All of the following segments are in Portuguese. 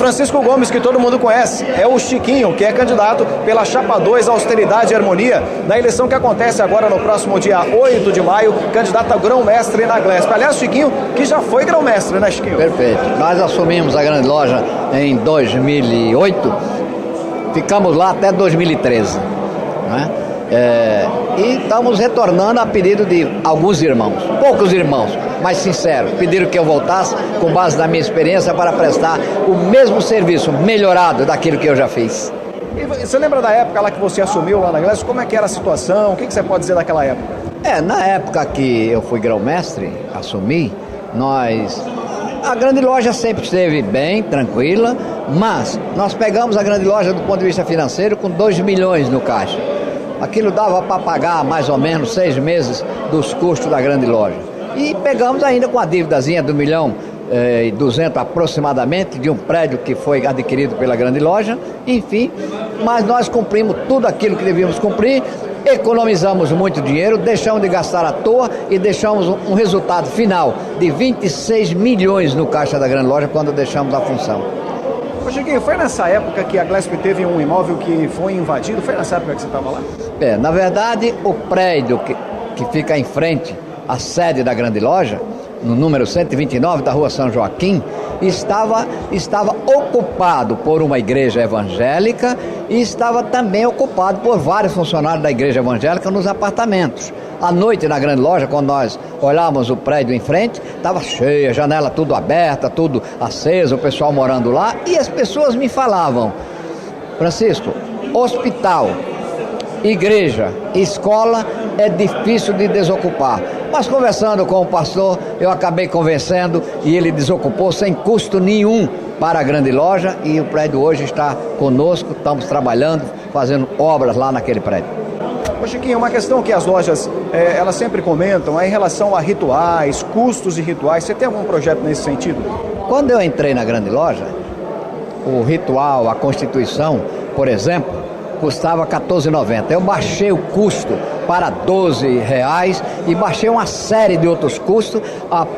Francisco Gomes, que todo mundo conhece, é o Chiquinho, que é candidato pela Chapa 2 Austeridade e Harmonia, na eleição que acontece agora no próximo dia 8 de maio, candidato a grão-mestre na Glesp. Aliás, Chiquinho, que já foi grão-mestre, né, Chiquinho? Perfeito. Nós assumimos a grande loja em 2008, ficamos lá até 2013, né? E estamos retornando a pedido de alguns irmãos, poucos irmãos, mas sinceros, pediram que eu voltasse com base na minha experiência para prestar o mesmo serviço, melhorado daquilo que eu já fiz. E você lembra da época lá que você assumiu lá na Glesp? Como é que era a situação? O que você pode dizer daquela época? Na época que eu fui grão-mestre, assumi, a grande loja sempre esteve bem, tranquila, mas nós pegamos a grande loja do ponto de vista financeiro com 2 milhões no caixa. Aquilo dava para pagar mais ou menos 6 meses dos custos da grande loja. E pegamos ainda com a dívidazinha de 1.200.000 aproximadamente, de um prédio que foi adquirido pela grande loja, enfim, mas nós cumprimos tudo aquilo que devíamos cumprir, economizamos muito dinheiro, deixamos de gastar à toa e deixamos um resultado final de 26 milhões no caixa da grande loja quando deixamos a função. Ô Chiquinho, foi nessa época que a Glesp teve um imóvel que foi invadido? Foi nessa época que você estava lá? Na verdade, o prédio que fica em frente à sede da grande loja, no número 129 da rua São Joaquim, estava ocupado por uma igreja evangélica e estava também ocupado por vários funcionários da igreja evangélica nos apartamentos. À noite na grande loja, quando nós olhávamos o prédio em frente, estava cheia, janela tudo aberta, tudo aceso, o pessoal morando lá, e as pessoas me falavam: Francisco, hospital, igreja, escola é difícil de desocupar. Mas conversando com o pastor, eu acabei convencendo e ele desocupou sem custo nenhum para a grande loja, e o prédio hoje está conosco, estamos trabalhando, fazendo obras lá naquele prédio. Ô Chiquinho, uma questão que as lojas, elas sempre comentam é em relação a rituais, custos de rituais. Você tem algum projeto nesse sentido? Quando eu entrei na grande loja, o ritual, a constituição, por exemplo, custava R$14,90. Eu baixei o custo para R$12 e baixei uma série de outros custos.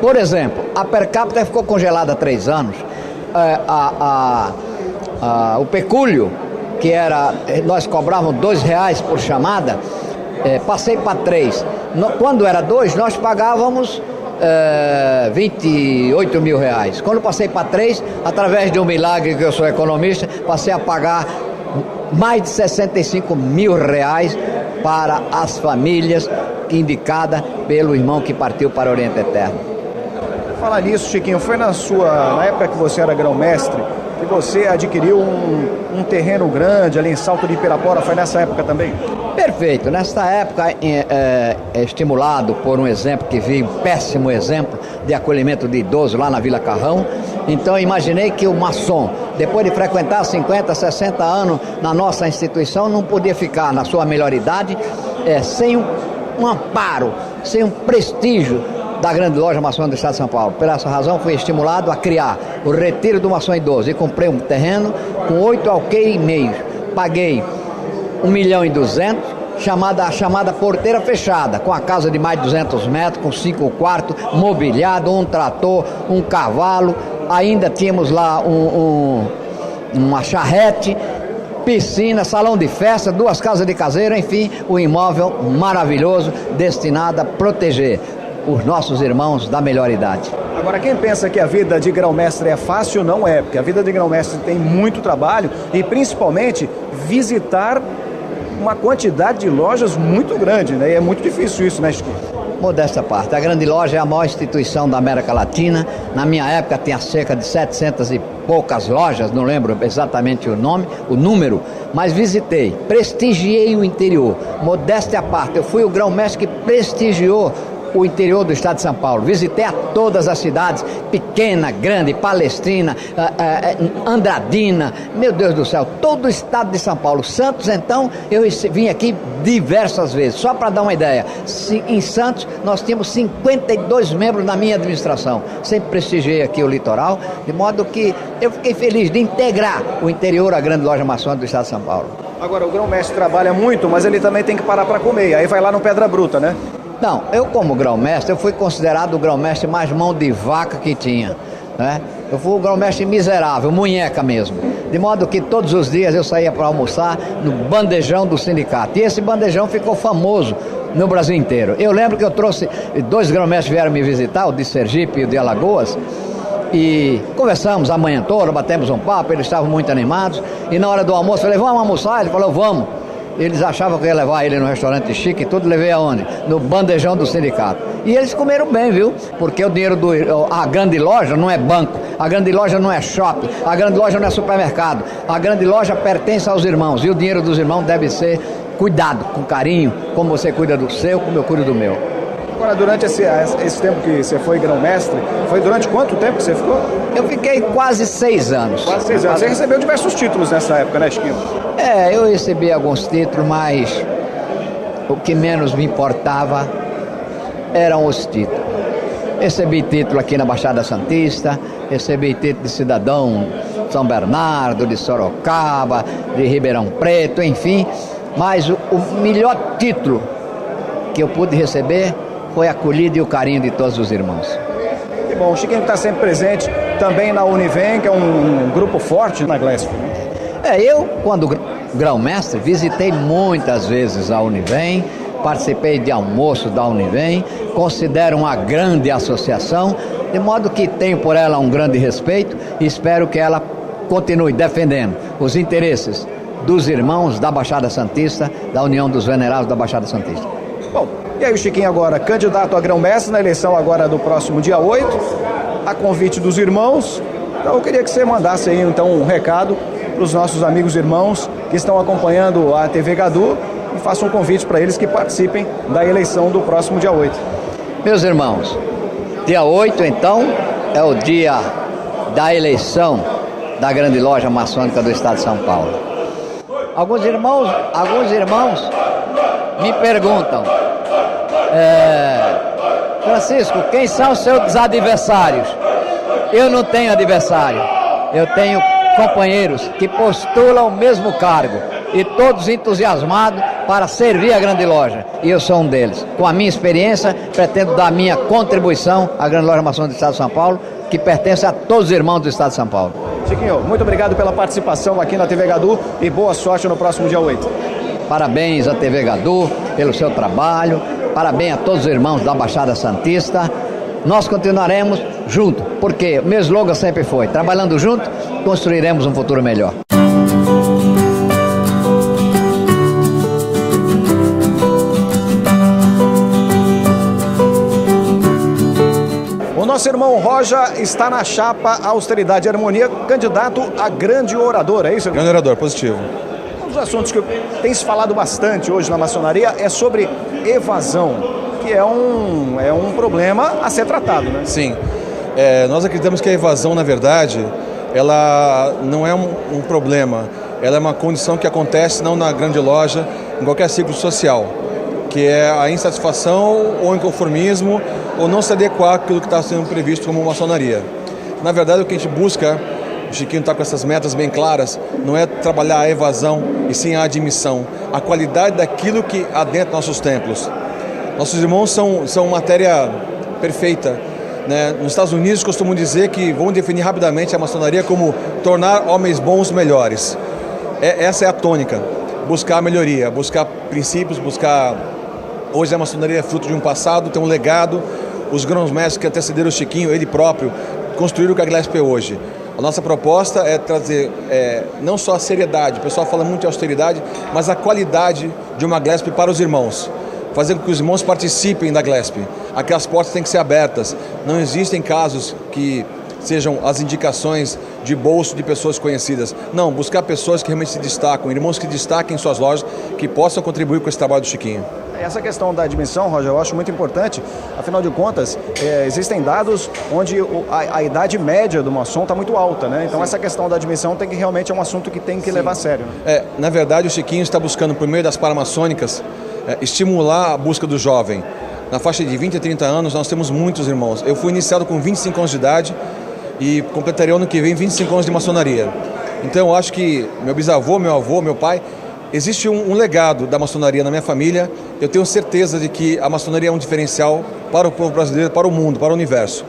Por exemplo, a per capita ficou congelada há 3 anos. O pecúlio, que era, nós cobrávamos R$2 por chamada, passei para 3. Quando era 2, nós pagávamos 28 mil reais. Quando passei para 3, através de um milagre que eu sou economista, passei a pagar mais de 65 mil reais para as famílias indicadas pelo irmão que partiu para o Oriente Eterno. Falar nisso, Chiquinho, foi na época que você era grão-mestre, que você adquiriu um terreno grande ali em Salto de Pirapora, foi nessa época também? Perfeito, nesta época, estimulado por um exemplo que vi, um péssimo exemplo de acolhimento de idoso lá na Vila Carrão, então imaginei que o maçom, depois de frequentar 50, 60 anos na nossa instituição, não podia ficar na sua melhor idade sem um amparo, sem um prestígio da grande loja maçom do Estado de São Paulo. Por essa razão, fui estimulado a criar o Retiro do Maçom Idoso e comprei um terreno com 8 alqueires e meio. Paguei 1.200.000, a chamada porteira fechada, com a casa de mais de 200 metros, com 5 quartos, mobiliado, um trator, um cavalo, ainda tínhamos lá uma charrete, piscina, salão de festa, 2 casas de caseiro, enfim, um imóvel maravilhoso, destinado a proteger os nossos irmãos da melhor idade. Agora, quem pensa que a vida de grão-mestre é fácil, não é, porque a vida de grão-mestre tem muito trabalho e principalmente visitar uma quantidade de lojas muito grande, né? E é muito difícil isso, né, Chico? Modesta parte. A grande loja é a maior instituição da América Latina. Na minha época tinha cerca de 700 e poucas lojas, não lembro exatamente o número, mas visitei, prestigiei o interior. Modesta parte, eu fui o grão-mestre que prestigiou o interior do estado de São Paulo. Visitei a todas as cidades, Pequena, Grande, Palestrina, Andradina, meu Deus do céu, todo o estado de São Paulo. Santos, então, eu vim aqui diversas vezes. Só para dar uma ideia, em Santos nós tínhamos 52 membros na minha administração. Sempre prestigiei aqui o litoral, de modo que eu fiquei feliz de integrar o interior à grande loja maçom do estado de São Paulo. Agora, o grão-mestre trabalha muito, mas ele também tem que parar para comer, aí vai lá no Pedra Bruta, né? Não, eu como grão-mestre, eu fui considerado o grão-mestre mais mão de vaca que tinha. né? Eu fui um grão-mestre miserável, munheca mesmo. De modo que todos os dias eu saía para almoçar no bandejão do sindicato. E esse bandejão ficou famoso no Brasil inteiro. Eu lembro que eu trouxe, 2 grão-mestres vieram me visitar, o de Sergipe e o de Alagoas, e conversamos a manhã toda, batemos um papo, eles estavam muito animados, e na hora do almoço eu falei, vamos almoçar? Ele falou, vamos. Eles achavam que eu ia levar ele no restaurante chique e tudo, levei aonde? No bandejão do sindicato. E eles comeram bem, viu? Porque o dinheiro a grande loja não é banco, a grande loja não é shopping, a grande loja não é supermercado, a grande loja pertence aos irmãos, e o dinheiro dos irmãos deve ser cuidado, com carinho, como você cuida do seu, como eu cuido do meu. Agora, durante esse tempo que você foi grão-mestre, foi durante quanto tempo que você ficou? Eu fiquei quase 6 anos. Quase 6 anos. Você recebeu diversos títulos nessa época, né, Chiquinho? Eu recebi alguns títulos, mas o que menos me importava eram os títulos. Recebi título aqui na Baixada Santista, recebi título de cidadão de São Bernardo, de Sorocaba, de Ribeirão Preto, enfim. Mas o melhor título que eu pude receber foi a acolhida e o carinho de todos os irmãos. Que bom, o Chiquinho está sempre presente também na Univem, que é um grupo forte na Glesp. Eu, quando grão-mestre, visitei muitas vezes a Univem, participei de almoço da Univem, considero uma grande associação, de modo que tenho por ela um grande respeito e espero que ela continue defendendo os interesses dos irmãos da Baixada Santista, da União dos Venerados da Baixada Santista. Bom, e aí o Chiquinho agora, candidato a grão-mestre na eleição agora do próximo dia 8, a convite dos irmãos. Então eu queria que você mandasse aí então um recado para os nossos amigos irmãos que estão acompanhando a TV Gadu e faça um convite para eles que participem da eleição do próximo dia 8. Meus irmãos, dia 8 então é o dia da eleição da grande loja maçônica do estado de São Paulo. Alguns irmãos me perguntam, Francisco, quem são os seus adversários? Eu não tenho adversário, eu tenho companheiros que postulam o mesmo cargo e todos entusiasmados para servir a grande loja, e eu sou um deles. Com a minha experiência, pretendo dar minha contribuição à grande loja maçônica do estado de São Paulo, que pertence a todos os irmãos do estado de São Paulo. Chiquinho, muito obrigado pela participação aqui na TV Gadu e boa sorte no próximo dia 8. Parabéns à TV Gadu pelo seu trabalho, parabéns a todos os irmãos da Baixada Santista. Nós continuaremos juntos, porque o meu slogan sempre foi: trabalhando juntos, construiremos um futuro melhor. O nosso irmão Roja está na chapa Austeridade e Harmonia, candidato a grande orador, é isso? Grande orador, positivo. Um dos assuntos que tem se falado bastante hoje na maçonaria é sobre evasão, que é um problema a ser tratado, né? Sim. Nós acreditamos que a evasão, na verdade, ela não é um problema. Ela é uma condição que acontece não na grande loja, em qualquer ciclo social, que é a insatisfação ou inconformismo ou não se adequar àquilo que está sendo previsto como maçonaria. Na verdade, o que a gente busca, o Chiquinho está com essas metas bem claras, não é trabalhar a evasão e sim a admissão, a qualidade daquilo que adentra nossos templos. Nossos irmãos são matéria perfeita, né? Nos Estados Unidos costumam dizer que vão definir rapidamente a maçonaria como tornar homens bons melhores. Essa é a tônica, buscar a melhoria, buscar princípios, buscar... Hoje a maçonaria é fruto de um passado, tem um legado. Os grãos-mestres que antecederam o Chiquinho, ele próprio, construíram o que a Glesp é hoje. A nossa proposta é trazer não só a seriedade, o pessoal fala muito de austeridade, mas a qualidade de uma Glesp para os irmãos. Fazer com que os irmãos participem da Glesp. Aquelas portas têm que ser abertas. Não existem casos que sejam as indicações de bolso de pessoas conhecidas. Não, buscar pessoas que realmente se destacam, irmãos que destaquem suas lojas, que possam contribuir com esse trabalho do Chiquinho. Essa questão da admissão, Roger, eu acho muito importante. Afinal de contas, existem dados onde a idade média do maçom está muito alta, né? Então essa questão da admissão realmente é um assunto que tem que levar a sério. Né? Na verdade, o Chiquinho está buscando, por meio das paramaçônicas, estimular a busca do jovem. Na faixa de 20 a 30 anos, nós temos muitos irmãos. Eu fui iniciado com 25 anos de idade e completaria ano que vem 25 anos de maçonaria. Então eu acho que meu bisavô, meu avô, meu pai, existe um legado da maçonaria na minha família. Eu tenho certeza de que a maçonaria é um diferencial para o povo brasileiro, para o mundo, para o universo.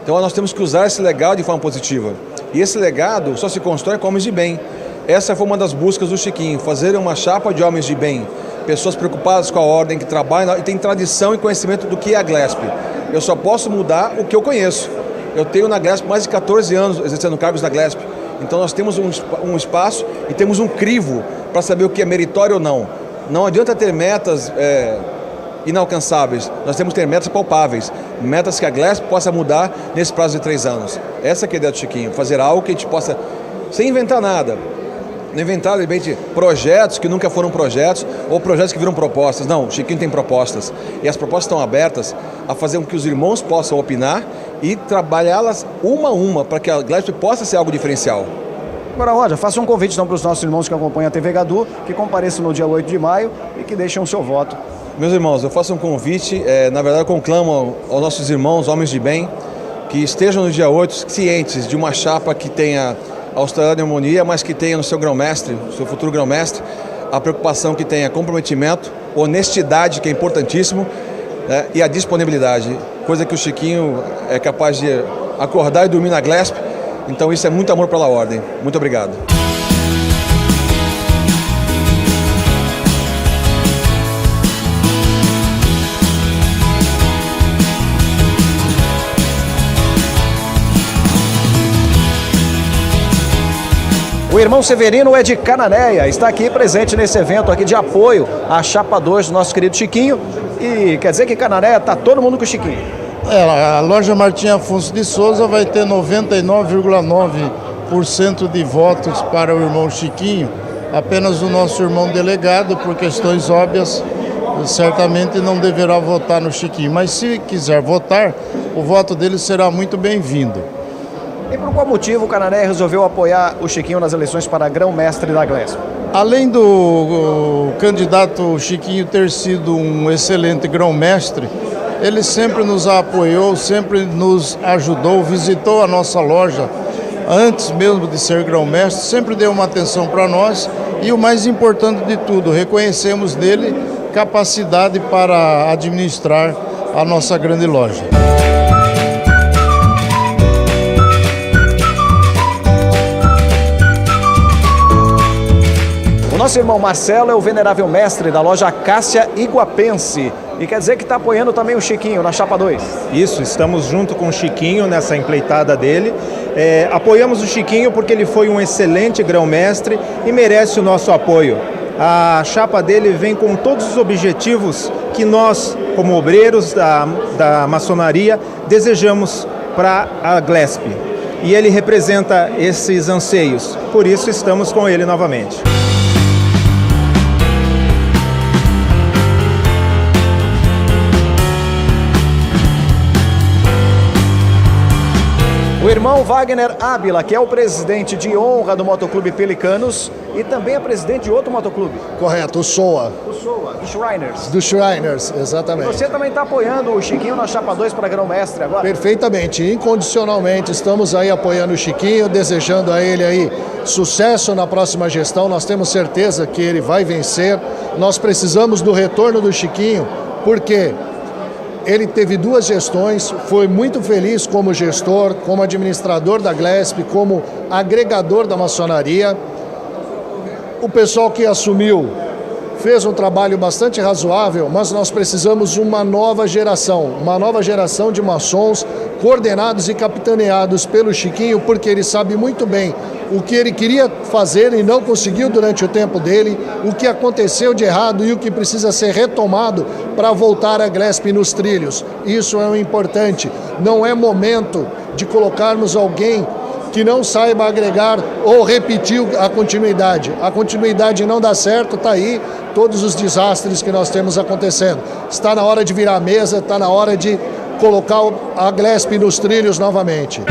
Então nós temos que usar esse legado de forma positiva. E esse legado só se constrói com homens de bem. Essa foi uma das buscas do Chiquinho, fazer uma chapa de homens de bem, pessoas preocupadas com a ordem, que trabalham e têm tradição e conhecimento do que é a Glesp. Eu só posso mudar o que eu conheço. Eu tenho na Glesp mais de 14 anos exercendo cargos da Glesp. Então nós temos um espaço e temos um crivo para saber o que é meritório ou não. Não adianta ter metas inalcançáveis, nós temos que ter metas palpáveis, metas que a Glesp possa mudar nesse prazo de 3 anos. Essa que é a ideia do Chiquinho, fazer algo que a gente possa, sem inventar nada, não inventar de repente projetos que nunca foram projetos ou projetos que viram propostas. Não, o Chiquinho tem propostas e as propostas estão abertas a fazer com que os irmãos possam opinar e trabalhá-las uma a uma para que a Glesp possa ser algo diferencial. Agora, Roger, faça um convite então para os nossos irmãos que acompanham a TV Gadu, que compareçam no dia 8 de maio e que deixem o seu voto. Meus irmãos, eu faço um convite, na verdade eu conclamo aos nossos irmãos, homens de bem, que estejam no dia 8 cientes de uma chapa que tenha a austeridade e harmonia, mas que tenha no seu grão-mestre, no seu futuro grão-mestre, a preocupação que tenha comprometimento, honestidade, que é importantíssimo, né, e a disponibilidade, coisa que o Chiquinho é capaz de acordar e dormir na Glesp. Então isso é muito amor pela ordem. Muito obrigado. O irmão Severino é de Cananéia, está aqui presente nesse evento aqui de apoio à Chapa 2 do nosso querido Chiquinho. E quer dizer que em Cananéia está todo mundo com o Chiquinho. A loja Martim Afonso de Souza vai ter 99,9% de votos para o irmão Chiquinho. Apenas o nosso irmão delegado, por questões óbvias, certamente não deverá votar no Chiquinho. Mas se quiser votar, o voto dele será muito bem-vindo. E por qual motivo o Cananéia resolveu apoiar o Chiquinho nas eleições para grão-mestre da Glesp? Além do candidato Chiquinho ter sido um excelente grão-mestre, ele sempre nos apoiou, sempre nos ajudou, visitou a nossa loja antes mesmo de ser grão-mestre, sempre deu uma atenção para nós e o mais importante de tudo, reconhecemos nele capacidade para administrar a nossa grande loja. Nosso irmão Marcelo é o venerável mestre da loja Cássia Iguapense. E quer dizer que está apoiando também o Chiquinho na Chapa 2. Isso, estamos junto com o Chiquinho nessa empleitada dele. Apoiamos o Chiquinho porque ele foi um excelente grão-mestre e merece o nosso apoio. A chapa dele vem com todos os objetivos que nós, como obreiros da maçonaria, desejamos para a Glesp. E ele representa esses anseios, por isso estamos com ele novamente. O irmão Wagner Ábila, que é o presidente de honra do Motoclube Pelicanos e também é presidente de outro motoclube. Correto, o SOA. O SOA, do Shriners. Do Shriners, exatamente. E você também está apoiando o Chiquinho na Chapa 2 para grão-mestre agora? Perfeitamente, incondicionalmente. Estamos aí apoiando o Chiquinho, desejando a ele aí sucesso na próxima gestão. Nós temos certeza que ele vai vencer. Nós precisamos do retorno do Chiquinho, porque ele teve 2 gestões, foi muito feliz como gestor, como administrador da Glesp, como agregador da maçonaria. O pessoal que assumiu fez um trabalho bastante razoável, mas nós precisamos de uma nova geração de maçons coordenados e capitaneados pelo Chiquinho, porque ele sabe muito bem o que ele queria fazer e não conseguiu durante o tempo dele, o que aconteceu de errado e o que precisa ser retomado para voltar a Glesp nos trilhos. Isso é o importante. Não é momento de colocarmos alguém que não saiba agregar ou repetir a continuidade. A continuidade não dá certo, está aí todos os desastres que nós temos acontecendo. Está na hora de virar a mesa, está na hora de colocar a Glesp nos trilhos novamente.